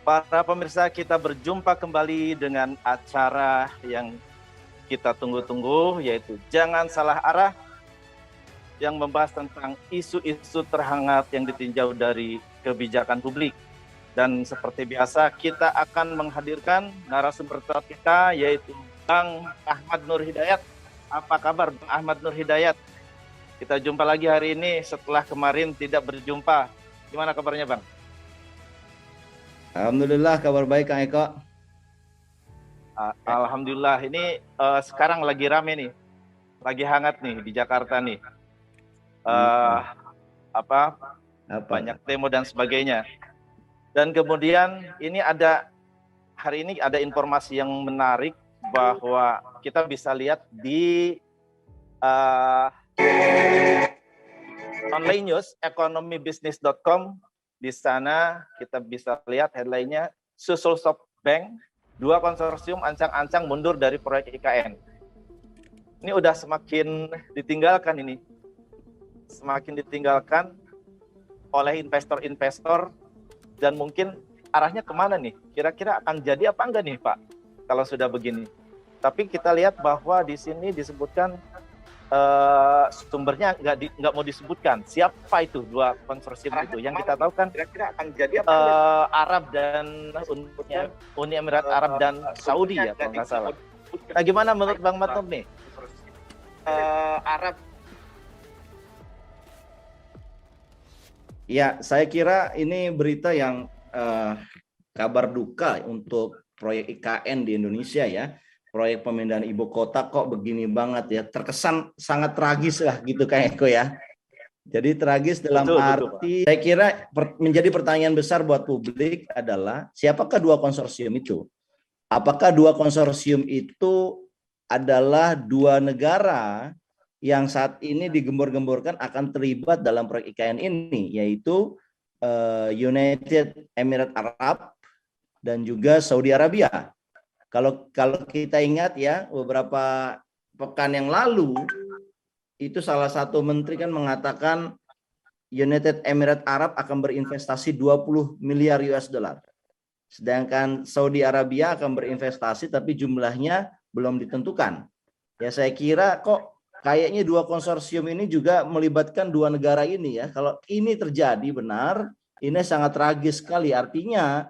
Para pemirsa, kita berjumpa kembali dengan acara yang kita tunggu-tunggu, yaitu Jangan Salah Arah, yang membahas tentang isu-isu terhangat yang ditinjau dari kebijakan publik. Dan seperti biasa, kita akan menghadirkan narasumber kita, yaitu Bang Ahmad Nur Hidayat. Apa kabar Bang Ahmad Nur Hidayat? Kita jumpa lagi hari ini setelah kemarin tidak berjumpa. Gimana kabarnya Bang? Alhamdulillah, kabar baik Kang Eko. Alhamdulillah, ini sekarang lagi rame nih, lagi hangat nih di Jakarta nih. Banyak demo dan sebagainya. Dan kemudian ini hari ini ada informasi yang menarik bahwa kita bisa lihat di online news ekonomibisnis.com. Di sana kita bisa lihat headline-nya, susul SoftBank, 2 konsorsium ancang-ancang mundur dari proyek IKN. Ini udah semakin ditinggalkan ini. Semakin ditinggalkan oleh investor-investor, dan mungkin arahnya kemana nih? Kira-kira akan jadi apa enggak nih Pak, kalau sudah begini? Tapi kita lihat bahwa di sini disebutkan sumbernya nggak mau disebutkan siapa itu 2 konsorsium itu. Yang kita tahu kan kira-kira akan jadi Arab dan Uni Emirat Arab dan Saudi ya kalau nggak salah. Nah, gimana menurut Bang Matub nih? Arab. Ya, saya kira ini berita yang kabar duka untuk proyek IKN di Indonesia ya. Proyek pemindahan ibu kota kok begini banget ya, terkesan sangat tragis lah gitu Kang Eko ya. Jadi tragis dalam arti, saya kira menjadi pertanyaan besar buat publik adalah siapakah 2 konsorsium itu? Apakah 2 konsorsium itu adalah 2 negara yang saat ini digembor-gemborkan akan terlibat dalam proyek IKN ini, yaitu United Emirat Arab dan juga Saudi Arabia. Kalau kita ingat ya, beberapa pekan yang lalu itu salah satu menteri kan mengatakan United Emirat Arab akan berinvestasi 20 miliar US dollar. Sedangkan Saudi Arabia akan berinvestasi tapi jumlahnya belum ditentukan. Ya saya kira kok kayaknya 2 konsorsium ini juga melibatkan 2 negara ini ya. Kalau ini terjadi benar, ini sangat tragis sekali. Artinya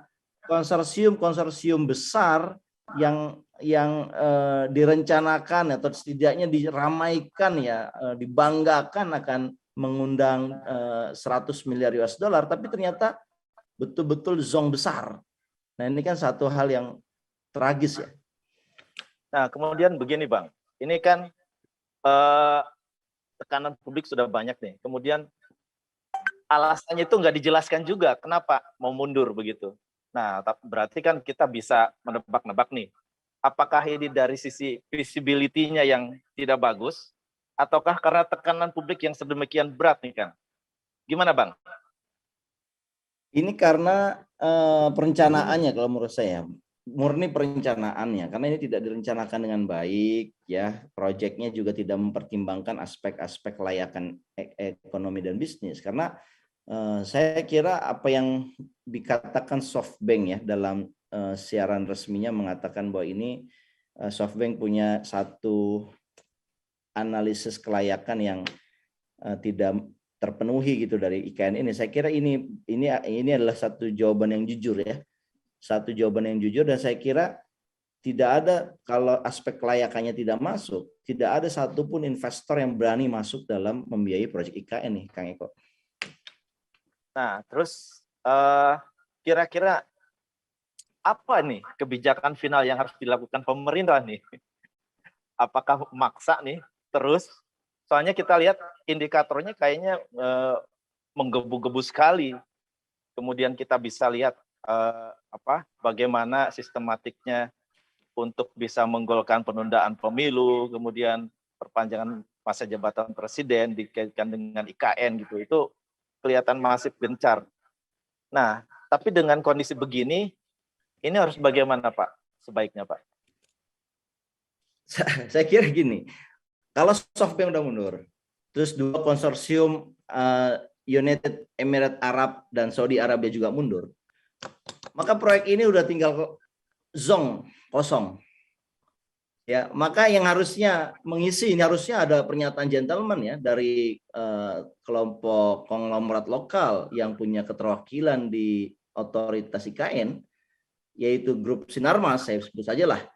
konsorsium besar yang direncanakan atau setidaknya diramaikan ya, dibanggakan akan mengundang 100 miliar US dollar, tapi ternyata betul-betul zong besar. Nah ini kan satu hal yang tragis ya. Nah kemudian begini Bang, ini kan tekanan publik sudah banyak nih, kemudian alasannya itu nggak dijelaskan juga kenapa mau mundur begitu. Nah, berarti kan kita bisa menebak-nebak nih, apakah ini dari sisi visibility-nya yang tidak bagus, ataukah karena tekanan publik yang sedemikian berat nih Kang? Gimana Bang? Ini karena perencanaannya kalau menurut saya, murni perencanaannya, karena ini tidak direncanakan dengan baik ya, proyeknya juga tidak mempertimbangkan aspek-aspek layakan ekonomi dan bisnis. Karena saya kira apa yang dikatakan SoftBank ya dalam siaran resminya mengatakan bahwa ini SoftBank punya satu analisis kelayakan yang tidak terpenuhi gitu dari IKN ini. Saya kira ini adalah satu jawaban yang jujur ya. Satu jawaban yang jujur, dan saya kira tidak ada, kalau aspek kelayakannya tidak masuk, tidak ada satupun investor yang berani masuk dalam membiayai proyek IKN nih Kang Eko. Nah, terus kira-kira apa nih kebijakan final yang harus dilakukan pemerintah nih? Apakah maksa nih terus? Soalnya kita lihat indikatornya kayaknya menggebu-gebu sekali. Kemudian kita bisa lihat bagaimana sistematiknya untuk bisa menggolkan penundaan pemilu, kemudian perpanjangan masa jabatan presiden dikaitkan dengan IKN gitu. Itu kelihatan masif gencar. Nah, tapi dengan kondisi begini, ini harus bagaimana Pak? Sebaiknya Pak? Saya kira gini, kalau SoftBank udah mundur, terus 2 konsorsium United Emirat Arab dan Saudi Arabia juga mundur, maka proyek ini udah tinggal zong kosong. Ya, maka yang harusnya mengisi ini harusnya ada pernyataan gentleman ya dari kelompok konglomerat lokal yang punya keterwakilan di otoritas IKN, yaitu grup Sinarmas, saya sebut saja lah.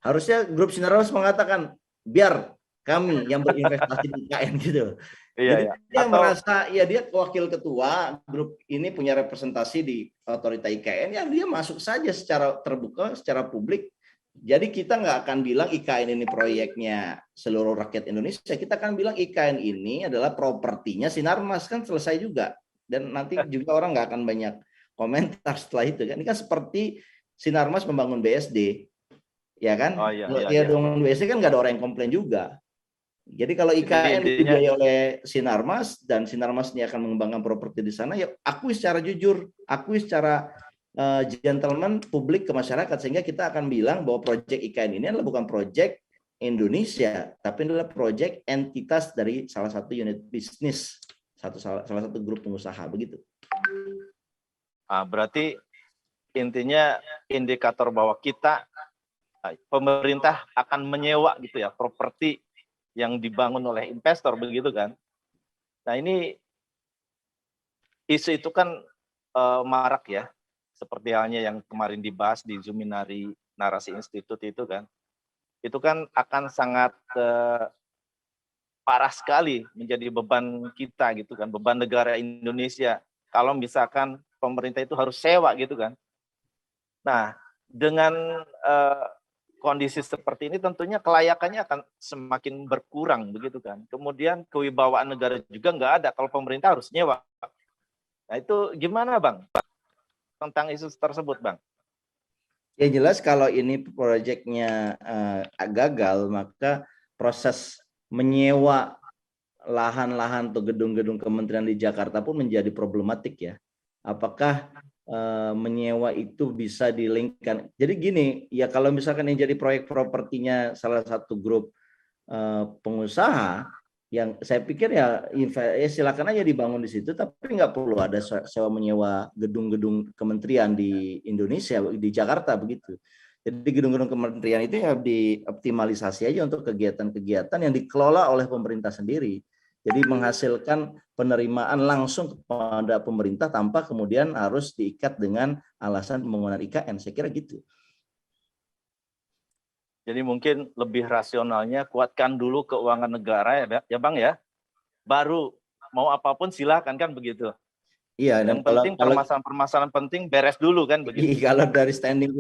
Harusnya grup Sinarmas mengatakan biar kami yang berinvestasi di IKN gitu. Iya, Jadi ya. dia Atau merasa ya dia wakil ketua grup ini punya representasi di otoritas IKN, ya dia masuk saja secara terbuka, secara publik. Jadi kita nggak akan bilang IKN ini proyeknya seluruh rakyat Indonesia. Kita akan bilang IKN ini adalah propertinya Sinarmas, kan selesai juga. Dan nanti juga orang nggak akan banyak komentar setelah itu. Kan ini kan seperti Sinarmas membangun BSD, ya kan? oh iya, iya, Ya iya. dengan BSD kan nggak ada orang yang komplain juga. Jadi kalau Jadi IKN intinya dibiayai oleh Sinarmas dan Sinarmas ini akan mengembangkan properti di sana, ya akui secara jujur, akui secara gentleman publik ke masyarakat, sehingga kita akan bilang bahwa proyek IKN ini adalah bukan proyek Indonesia, tapi adalah proyek entitas dari salah satu unit bisnis, salah satu grup pengusaha begitu. berarti intinya indikator bahwa kita pemerintah akan menyewa gitu ya properti yang dibangun oleh investor begitu kan. Nah ini isu itu kan marak ya, seperti halnya yang kemarin dibahas di Zuminari Narasi Institute itu kan. Itu kan akan sangat parah sekali menjadi beban kita gitu kan, beban negara Indonesia kalau misalkan pemerintah itu harus sewa gitu kan. Nah, dengan kondisi seperti ini tentunya kelayakannya akan semakin berkurang begitu kan. Kemudian kewibawaan negara juga nggak ada kalau pemerintah harus nyewa. Nah itu gimana Bang tentang isu tersebut Bang? Ya jelas kalau ini proyeknya gagal, maka proses menyewa lahan-lahan atau gedung-gedung kementerian di Jakarta pun menjadi problematik ya. Apakah menyewa itu bisa dilingkan? Jadi gini, ya kalau misalkan yang jadi proyek propertinya salah satu grup pengusaha, yang saya pikir ya silakan aja dibangun di situ, tapi nggak perlu ada sewa menyewa gedung-gedung kementerian di Indonesia, di Jakarta begitu. Jadi gedung-gedung kementerian itu ya dioptimalisasi aja untuk kegiatan-kegiatan yang dikelola oleh pemerintah sendiri. Jadi menghasilkan penerimaan langsung kepada pemerintah tanpa kemudian harus diikat dengan alasan pembangunan IKN. Saya kira gitu. Jadi mungkin lebih rasionalnya kuatkan dulu keuangan negara ya Bang ya. Baru mau apapun silakan kan begitu. Iya, dan Yang penting permasalahan-permasalahan penting beres dulu kan begitu. Kalau dari standing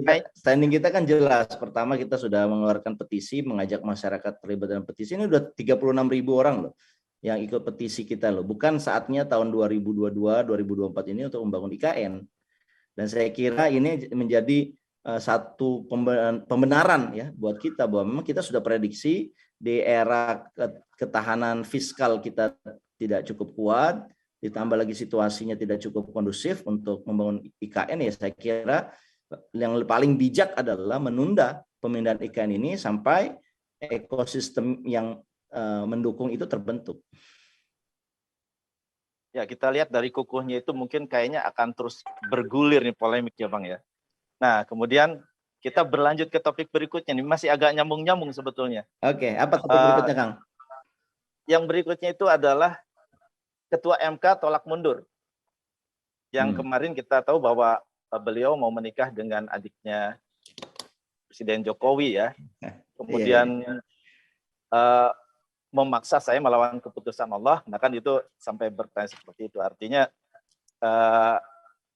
kita kan jelas. Pertama kita sudah mengeluarkan petisi, mengajak masyarakat terlibat dalam petisi. Ini udah 36.000 orang loh yang ikut petisi kita loh. Bukan saatnya tahun 2022, 2024 ini untuk membangun IKN. Dan saya kira ini menjadi satu pembenaran ya buat kita bahwa memang kita sudah prediksi di era ketahanan fiskal kita tidak cukup kuat, ditambah lagi situasinya tidak cukup kondusif untuk membangun IKN, ya saya kira yang paling bijak adalah menunda pemindahan IKN ini sampai ekosistem yang mendukung itu terbentuk. Ya kita lihat dari kukuhnya itu mungkin kayaknya akan terus bergulir nih polemik ya Bang ya. Nah kemudian kita berlanjut ke topik berikutnya nih, masih agak nyambung-nyambung sebetulnya. Oke, apa topik berikutnya Kang? Yang berikutnya itu adalah Ketua MK tolak mundur. Yang kemarin kita tahu bahwa beliau mau menikah dengan adiknya Presiden Jokowi ya. Kemudian memaksa saya melawan keputusan Allah, nah kan itu sampai bertanya seperti itu. Artinya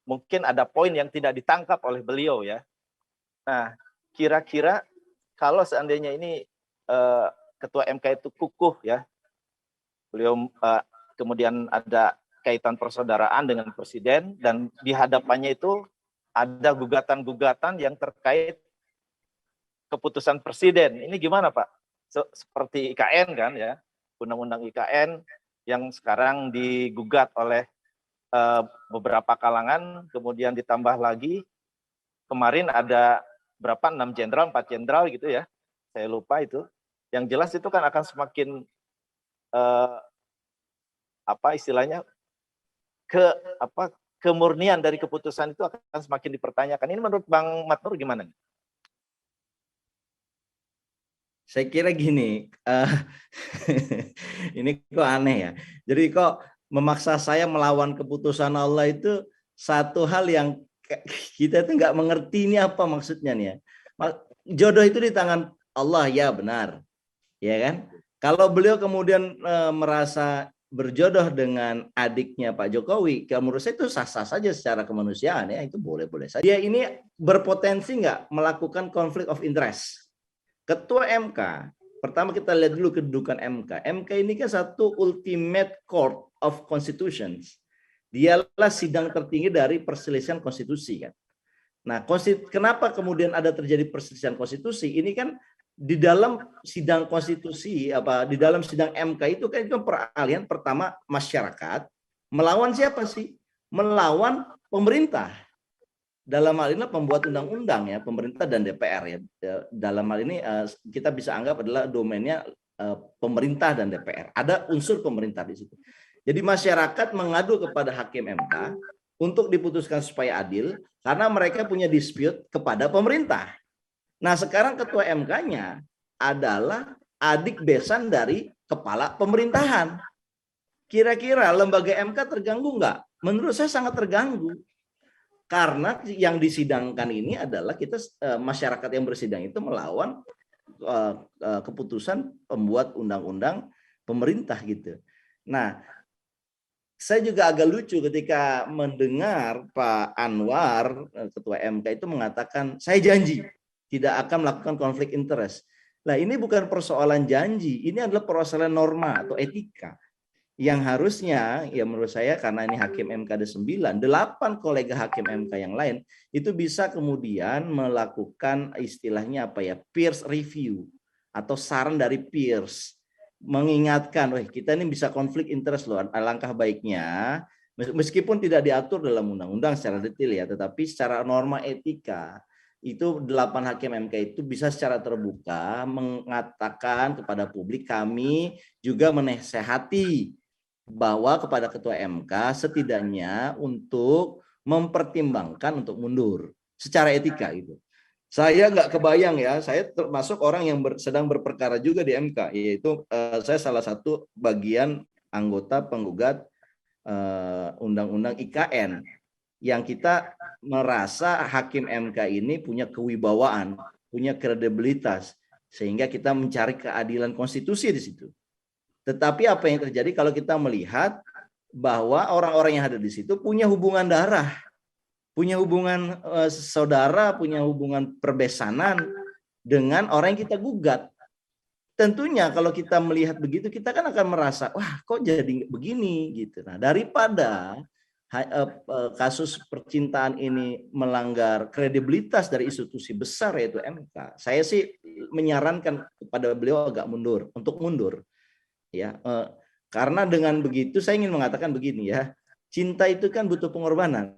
mungkin ada poin yang tidak ditangkap oleh beliau ya. Nah, kira-kira kalau seandainya ini Ketua MK itu kukuh ya, beliau kemudian ada kaitan persaudaraan dengan Presiden, dan di hadapannya itu ada gugatan-gugatan yang terkait keputusan Presiden. Ini gimana Pak? Seperti IKN kan ya, undang-undang IKN yang sekarang digugat oleh beberapa kalangan, kemudian ditambah lagi kemarin ada berapa 6 jenderal, 4 jenderal gitu ya, saya lupa itu. Yang jelas itu kan akan semakin apa istilahnya kemurnian dari keputusan itu akan semakin dipertanyakan. Ini menurut Bang Matnur gimana? Saya kira gini, ini kok aneh ya. Jadi kok memaksa saya melawan keputusan Allah itu satu hal yang kita itu nggak mengerti ini apa maksudnya nih ya. Jodoh itu di tangan Allah, ya benar, ya kan? Kalau beliau kemudian merasa berjodoh dengan adiknya Pak Jokowi, menurut saya itu sah-sah saja secara kemanusiaan ya, itu boleh-boleh saja. Dia ini berpotensi nggak melakukan konflik of interest. Ketua MK, pertama kita lihat dulu kedudukan MK. MK ini kan satu ultimate court of constitutions. Dialah sidang tertinggi dari perselisihan konstitusi kan. Nah, kenapa kemudian ada terjadi perselisihan konstitusi? Ini kan di dalam sidang konstitusi di dalam sidang MK itu kan itu peralihan pertama masyarakat melawan siapa sih? Melawan pemerintah. Dalam hal ini pembuat undang-undang ya, pemerintah dan DPR ya. Dalam hal ini kita bisa anggap adalah domainnya pemerintah dan DPR. Ada unsur pemerintah di situ. Jadi masyarakat mengadu kepada hakim MK untuk diputuskan supaya adil karena mereka punya dispute kepada pemerintah. Nah, sekarang ketua MK-nya adalah adik besan dari kepala pemerintahan. Kira-kira lembaga MK terganggu nggak? Menurut saya sangat terganggu. Karena yang disidangkan ini adalah kita masyarakat yang bersidang itu melawan keputusan pembuat undang-undang pemerintah gitu. Nah, saya juga agak lucu ketika mendengar Pak Anwar, Ketua MK itu mengatakan, saya janji tidak akan melakukan konflik interest. Nah, ini bukan persoalan janji, ini adalah persoalan norma atau etika. Yang harusnya, ya menurut saya karena ini Hakim MK ada 9, 8 kolega Hakim MK yang lain, itu bisa kemudian melakukan istilahnya apa ya, peers review, atau saran dari peers. Mengingatkan, kita ini bisa konflik interest loh, alangkah baiknya, meskipun tidak diatur dalam undang-undang secara detail ya, tetapi secara norma etika, itu 8 hakim MK itu bisa secara terbuka mengatakan kepada publik, kami juga menasehati bahwa kepada Ketua MK setidaknya untuk mempertimbangkan untuk mundur secara etika itu. Saya nggak kebayang ya, saya termasuk orang yang sedang berperkara juga di MK, yaitu saya salah satu bagian anggota penggugat undang-undang IKN yang kita merasa hakim MK ini punya kewibawaan, punya kredibilitas, sehingga kita mencari keadilan konstitusi di situ. Tetapi apa yang terjadi kalau kita melihat bahwa orang-orang yang ada di situ punya hubungan darah, punya hubungan saudara, punya hubungan perbesanan dengan orang yang kita gugat. Tentunya kalau kita melihat begitu, kita kan akan merasa, wah kok jadi begini gitu. Nah, daripada kasus percintaan ini melanggar kredibilitas dari institusi besar yaitu MK, saya sih menyarankan kepada beliau agak mundur, untuk mundur. Ya, karena dengan begitu saya ingin mengatakan begini ya, cinta itu kan butuh pengorbanan.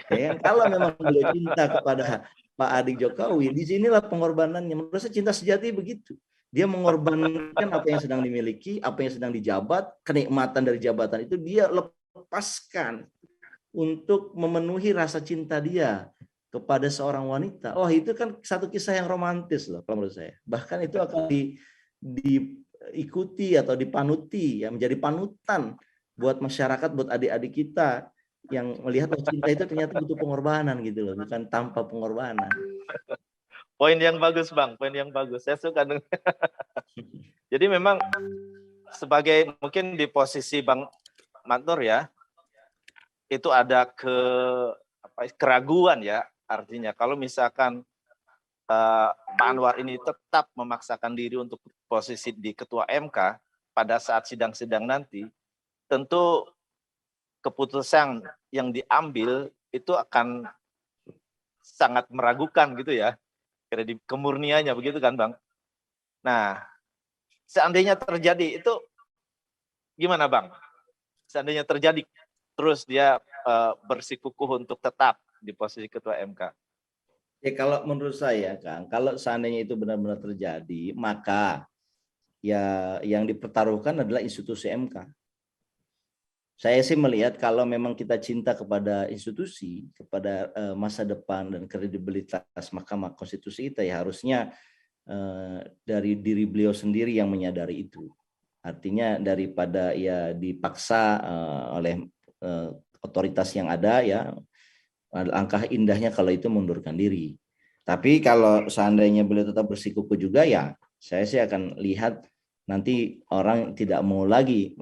Ya, kalau memang beliau cinta kepada Pak Adik Jokowi, disinilah pengorbanannya. Menurut saya cinta sejati begitu. Dia mengorbankan apa yang sedang dimiliki, apa yang sedang dijabat, kenikmatan dari jabatan itu dia lepaskan untuk memenuhi rasa cinta dia kepada seorang wanita. Oh, itu kan satu kisah yang romantis loh kalau menurut saya. Bahkan itu akan diikuti atau dipanuti, ya, menjadi panutan buat masyarakat, buat adik-adik kita yang melihat bahwa cinta itu ternyata butuh pengorbanan gitu loh, bukan tanpa pengorbanan. Poin yang bagus Bang, poin yang bagus. Saya suka dengan. Jadi memang sebagai mungkin di posisi Bang Matnur ya, itu ada keraguan ya, artinya kalau misalkan Pak Anwar ini tetap memaksakan diri untuk posisi di Ketua MK pada saat sidang-sidang nanti, tentu keputusan yang diambil itu akan sangat meragukan gitu ya, kemurniannya begitu kan Bang. Nah, seandainya terjadi itu gimana Bang? Seandainya terjadi terus dia bersikukuh untuk tetap di posisi Ketua MK. Ya kalau menurut saya Kang, kalau seandainya itu benar-benar terjadi, maka ya yang dipertaruhkan adalah institusi MK. Saya sih melihat kalau memang kita cinta kepada institusi, kepada masa depan dan kredibilitas Mahkamah Konstitusi kita, ya harusnya dari diri beliau sendiri yang menyadari itu. Artinya daripada ya dipaksa oleh otoritas yang ada, ya langkah indahnya kalau itu mundurkan diri. Tapi kalau seandainya beliau tetap bersikuku juga, ya saya sih akan lihat nanti orang tidak mau lagi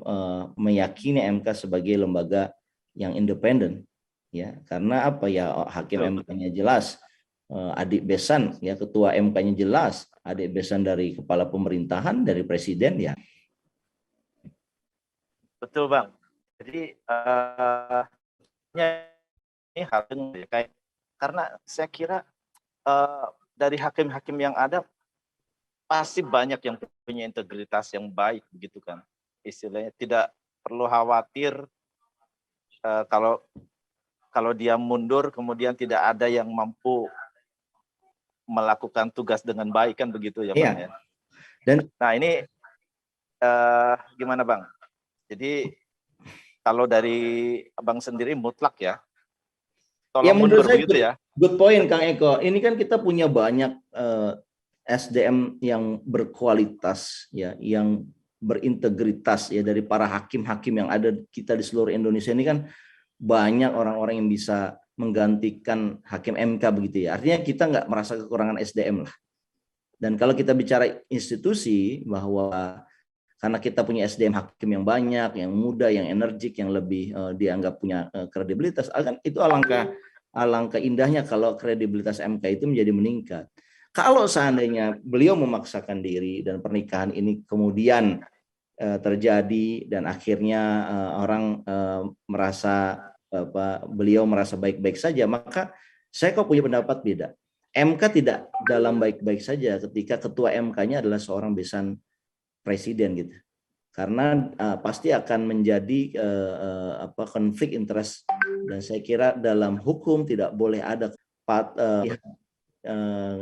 meyakini MK sebagai lembaga yang independen, ya karena apa ya, hakim MK-nya jelas, adik besan ya, ketua MK-nya jelas, adik besan dari kepala pemerintahan, dari presiden, ya. Betul Bang. Jadi ini hal yang kayak, karena saya kira dari hakim-hakim yang ada pasti banyak yang punya integritas yang baik, begitu kan, istilahnya tidak perlu khawatir kalau dia mundur kemudian tidak ada yang mampu melakukan tugas dengan baik, kan begitu ya Bang ya. Dan nah ini gimana Bang? Jadi kalau dari Abang sendiri mutlak ya, tolong mundur begitu ya. Good point Kang Eko. Ini kan kita punya banyak SDM yang berkualitas, ya, yang berintegritas, ya, dari para hakim-hakim yang ada kita di seluruh Indonesia ini kan banyak orang-orang yang bisa menggantikan hakim MK begitu ya. Artinya kita nggak merasa kekurangan SDM lah. Dan kalau kita bicara institusi, bahwa karena kita punya SDM hakim yang banyak, yang muda, yang energik, yang lebih dianggap punya kredibilitas, itu alangkah indahnya kalau kredibilitas MK itu menjadi meningkat. Kalau seandainya beliau memaksakan diri dan pernikahan ini kemudian terjadi dan akhirnya orang merasa beliau merasa baik-baik saja, maka saya kok punya pendapat beda. MK tidak dalam baik-baik saja ketika ketua MK-nya adalah seorang besan presiden gitu. Karena pasti akan menjadi konflik interest, dan saya kira dalam hukum tidak boleh ada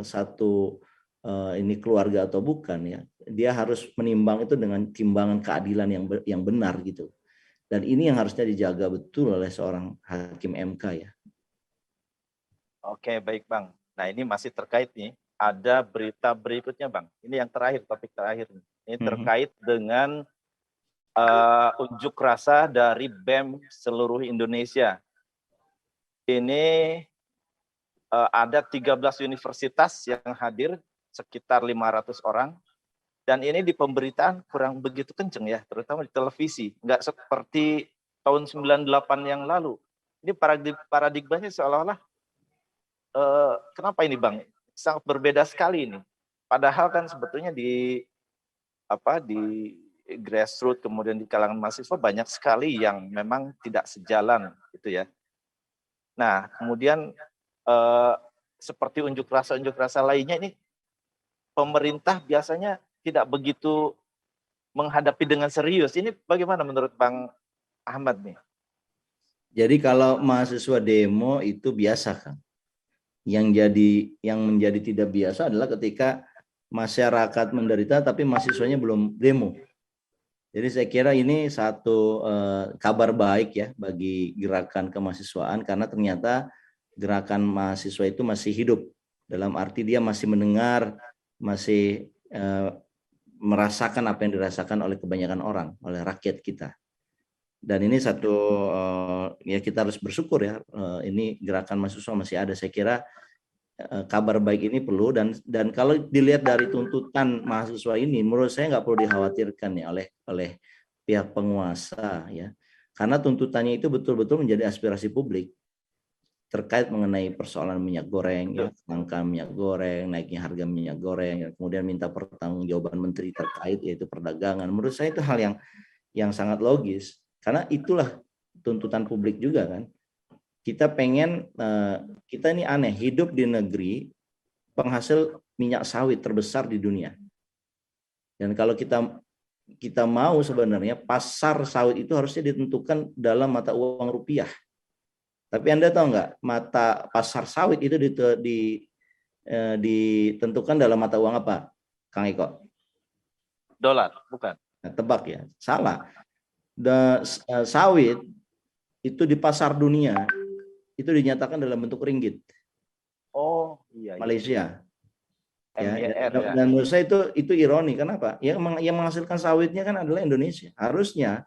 satu ini keluarga atau bukan, ya. Dia harus menimbang itu dengan timbangan keadilan yang benar gitu. Dan ini yang harusnya dijaga betul oleh seorang hakim MK, ya. Oke, baik Bang. Nah, ini masih terkait nih, ada berita berikutnya Bang. Ini yang terakhir, topik terakhir. Ini terkait dengan unjuk rasa dari BEM seluruh Indonesia. Ini ada 13 universitas yang hadir, sekitar 500 orang. Dan ini di pemberitaan kurang begitu kenceng ya, terutama di televisi. Nggak seperti tahun 98 yang lalu. Ini paradigmanya seolah-olah, kenapa ini Bang? Sangat berbeda sekali ini. Padahal kan sebetulnya di grassroots kemudian di kalangan mahasiswa banyak sekali yang memang tidak sejalan gitu ya. Nah, kemudian seperti unjuk rasa lainnya ini, pemerintah biasanya tidak begitu menghadapi dengan serius. Ini bagaimana menurut Bang Ahmad nih? Jadi kalau mahasiswa demo itu biasa kan. Yang menjadi tidak biasa adalah ketika masyarakat menderita tapi mahasiswanya belum demo. Jadi saya kira ini satu kabar baik ya bagi gerakan kemahasiswaan, karena ternyata gerakan mahasiswa itu masih hidup, dalam arti dia masih mendengar, masih merasakan apa yang dirasakan oleh kebanyakan orang, oleh rakyat kita. Dan ini satu ya kita harus bersyukur ya, ini gerakan mahasiswa masih ada. Saya kira kabar baik ini perlu, dan kalau dilihat dari tuntutan mahasiswa ini, menurut saya nggak perlu dikhawatirkan ya oleh pihak penguasa ya, karena tuntutannya itu betul-betul menjadi aspirasi publik terkait mengenai persoalan minyak goreng ya, angka minyak goreng, naiknya harga minyak goreng, ya, kemudian minta pertanggungjawaban menteri terkait yaitu perdagangan. Menurut saya itu hal yang sangat logis, karena itulah tuntutan publik juga kan. Kita pengen, kita ini aneh, hidup di negeri penghasil minyak sawit terbesar di dunia. Dan kalau kita mau sebenarnya pasar sawit itu harusnya ditentukan dalam mata uang rupiah. Tapi Anda tahu nggak, mata pasar sawit itu ditentukan dalam mata uang apa, Kang Eko? Dolar, bukan? Nah, tebak ya, salah. Sawit itu di pasar dunia itu dinyatakan dalam bentuk ringgit. Oh iya. Malaysia. Ya, MYR ya. dan menurut saya itu ironi. Kenapa? Yang menghasilkan sawitnya kan adalah Indonesia. Harusnya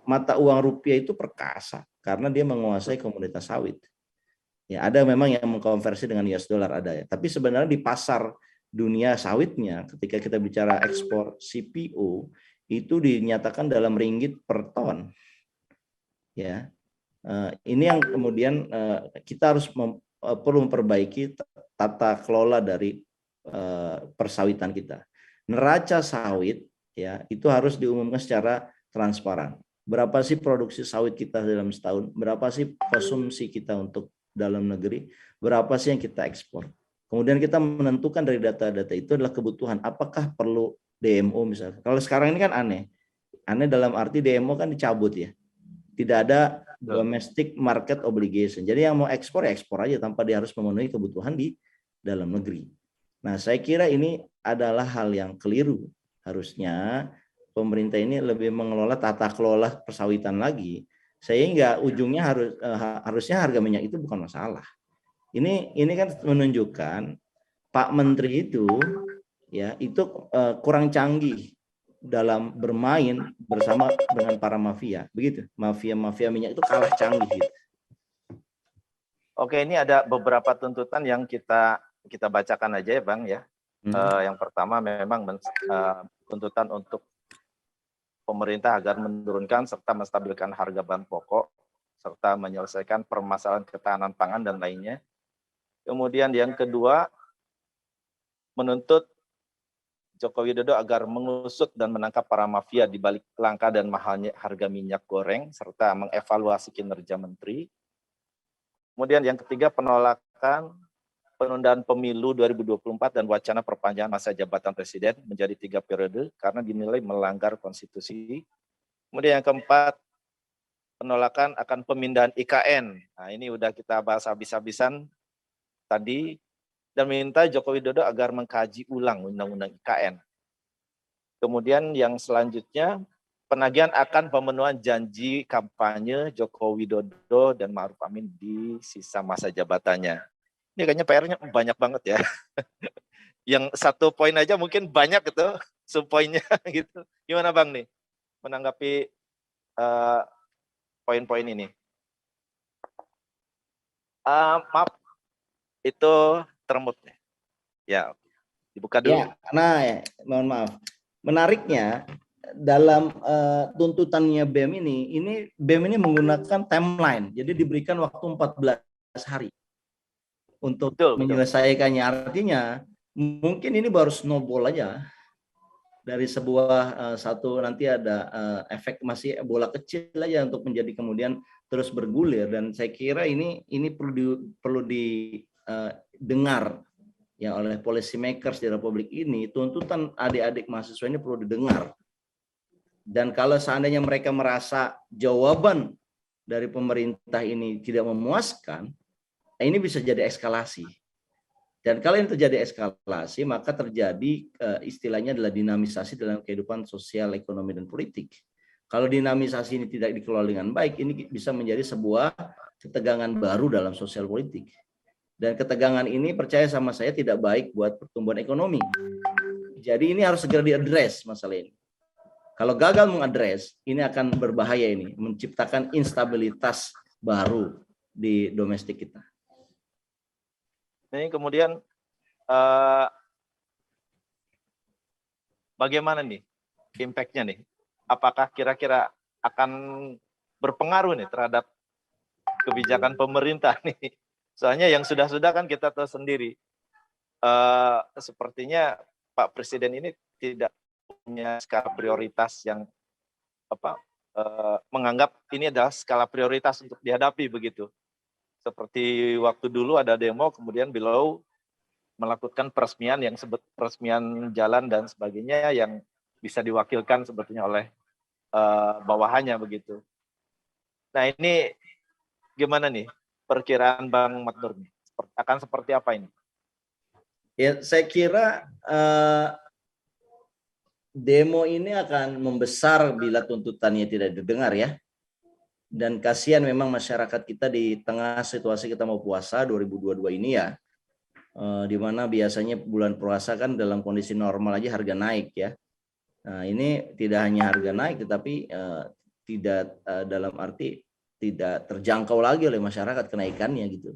mata uang rupiah itu perkasa karena dia menguasai komoditas sawit. Ya, ada memang yang mengkonversi dengan US dollar ada ya. Tapi sebenarnya di pasar dunia sawitnya ketika kita bicara ekspor CPO itu dinyatakan dalam ringgit per ton. Ya. Ini yang kemudian kita harus perlu memperbaiki tata kelola dari persawitan kita. Neraca sawit ya itu harus diumumkan secara transparan. Berapa sih produksi sawit kita dalam setahun? Berapa sih konsumsi kita untuk dalam negeri? Berapa sih yang kita ekspor? Kemudian kita menentukan dari data-data itu adalah kebutuhan. Apakah perlu DMO misalnya? Kalau sekarang ini kan aneh. Aneh dalam arti DMO kan dicabut ya. Tidak ada domestic market obligation. Jadi yang mau ekspor ya ekspor aja tanpa dia harus memenuhi kebutuhan di dalam negeri. Nah, saya kira ini adalah hal yang keliru. Harusnya pemerintah ini lebih mengelola tata kelola persawitan lagi, sehingga ujungnya harusnya harga minyak itu bukan masalah. Ini kan menunjukkan Pak Menteri itu ya itu kurang canggih dalam bermain bersama dengan para mafia, begitu. Mafia minyak itu kalah canggih gitu. Oke, ini ada beberapa tuntutan yang kita bacakan aja ya Bang ya. Yang pertama memang tuntutan untuk pemerintah agar menurunkan serta menstabilkan harga bahan pokok serta menyelesaikan permasalahan ketahanan pangan dan lainnya. Kemudian yang kedua menuntut Joko Widodo agar mengusut dan menangkap para mafia di balik langka dan mahalnya harga minyak goreng serta mengevaluasi kinerja menteri. Kemudian yang ketiga penolakan penundaan pemilu 2024 dan wacana perpanjangan masa jabatan presiden menjadi 3 periode karena dinilai melanggar konstitusi. Kemudian yang keempat, penolakan akan pemindahan IKN. Nah, ini udah kita bahas habis-habisan tadi dan minta Joko Widodo agar mengkaji ulang undang-undang IKN. Kemudian yang selanjutnya, penagihan akan pemenuhan janji kampanye Joko Widodo dan Ma'ruf Amin di sisa masa jabatannya. Ini kayaknya PR-nya banyak banget ya. Yang satu poin aja mungkin banyak gitu, subpoinnya gitu. Gimana Bang nih menanggapi poin-poin ini? Maaf, itu termut. Ya, dibuka dulu. Ya, karena mohon maaf. Menariknya dalam tuntutannya BEM ini BEM ini menggunakan timeline. Jadi diberikan waktu 14 hari untuk menyelesaikannya. Artinya mungkin ini baru snowball aja dari sebuah satu nanti ada efek masih bola kecil aja untuk menjadi kemudian terus bergulir, dan saya kira ini perlu didengar ya oleh policy makers di Republik ini. Tuntutan adik-adik mahasiswa ini perlu didengar, dan kalau seandainya mereka merasa jawaban dari pemerintah ini tidak memuaskan, ini bisa jadi eskalasi. Dan kalau ini terjadi eskalasi, maka terjadi istilahnya adalah dinamisasi dalam kehidupan sosial, ekonomi, dan politik. Kalau dinamisasi ini tidak dikelola dengan baik, ini bisa menjadi sebuah ketegangan baru dalam sosial politik. Dan ketegangan ini percaya sama saya tidak baik buat pertumbuhan ekonomi. Jadi ini harus segera diadres masalah ini. Kalau gagal mengadres, ini akan berbahaya, ini menciptakan instabilitas baru di domestik kita. Ini kemudian bagaimana nih impact-nya nih? Apakah kira-kira akan berpengaruh nih terhadap kebijakan pemerintah nih? Soalnya yang sudah-sudah kan kita tahu sendiri. Sepertinya Pak Presiden ini tidak punya skala prioritas yang menganggap ini adalah skala prioritas untuk dihadapi begitu. Seperti waktu dulu ada demo, kemudian beliau melakukan peresmian yang peresmian jalan dan sebagainya yang bisa diwakilkan sebetulnya oleh bawahannya begitu. Nah ini gimana nih perkiraan Bang Makdur nih? Akan seperti apa ini? Ya, saya kira demo ini akan membesar bila tuntutannya tidak didengar ya. Dan kasihan memang masyarakat kita di tengah situasi kita mau puasa 2022 ini ya, di mana biasanya bulan puasa kan dalam kondisi normal aja harga naik ya. Nah ini tidak hanya harga naik, tetapi tidak dalam arti tidak terjangkau lagi oleh masyarakat kenaikannya gitu.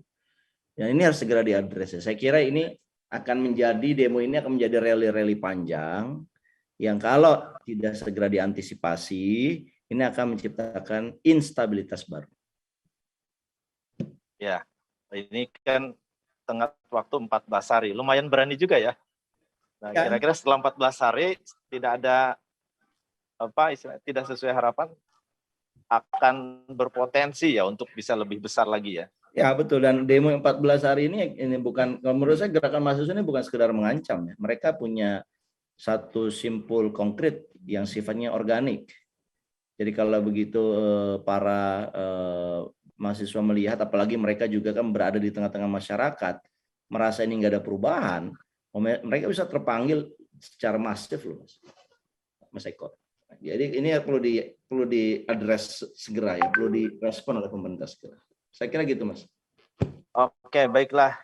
Dan ini harus segera diadres. Saya kira ini akan menjadi demo ini akan menjadi rally-rally panjang yang kalau tidak segera diantisipasi ini akan menciptakan instabilitas baru. Ya, ini kan tengah waktu 14 hari, lumayan berani juga ya. Nah, kira-kira setelah 14 hari tidak ada tidak sesuai harapan, akan berpotensi ya untuk bisa lebih besar lagi ya. Ya betul, dan demo 14 hari ini bukan, menurut saya gerakan mahasiswa ini bukan sekedar mengancam ya. Mereka punya satu simpul konkret yang sifatnya organik. Jadi kalau begitu para mahasiswa melihat, apalagi mereka juga kan berada di tengah-tengah masyarakat, merasa ini nggak ada perubahan, mereka bisa terpanggil secara masif loh, Mas Eko. Jadi ini perlu diadres segera ya, perlu direspon oleh pemerintah segera. Saya kira gitu, Mas. Oke, baiklah.